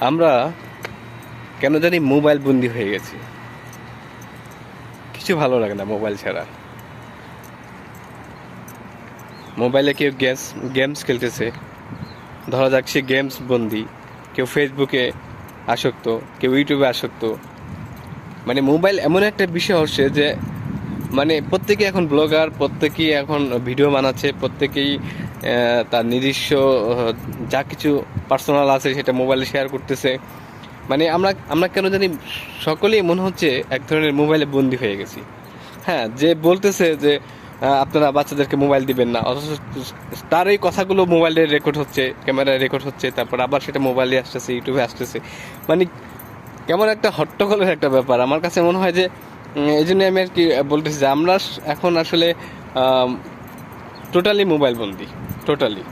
আমরা কেন জানি মোবাইল বন্দি হয়ে গেছি। কিছু ভালো লাগে না মোবাইল ছাড়া। মোবাইলে কেউ গেমস খেলতেছে, ধরা যাক সে গেমস বন্দি, কেউ ফেসবুকে আসক্ত, কেউ ইউটিউবে আসক্ত। মানে মোবাইল এমন একটা বিষয় হচ্ছে যে মানে প্রত্যেকেই এখন ব্লগার, প্রত্যেকেই এখন ভিডিও বানাচ্ছে, প্রত্যেকেই তার নিজস্ব যা কিছু পার্সোনাল আছে সেটা মোবাইলে শেয়ার করতেছে। মানে আমরা আমরা কেন জানি সকলেই মনে হচ্ছে এক ধরনের মোবাইলে বন্দি হয়ে গেছি। হ্যাঁ, যে বলতেছে যে আপনারা বাচ্চাদেরকে মোবাইল দিবেন না, অথচ তার এই কথাগুলো মোবাইলে রেকর্ড হচ্ছে, ক্যামেরায় রেকর্ড হচ্ছে, তারপর আবার সেটা মোবাইলে আসতেছে, ইউটিউবে আসতেছে। মানে কেমন একটা হট্টগোলের একটা ব্যাপার আমার কাছে মনে হয় যে এই জন্য আমি আর কি বলতেছি যে আমরা এখন আসলে টোটালি মোবাইল বন্দি, টোটালি।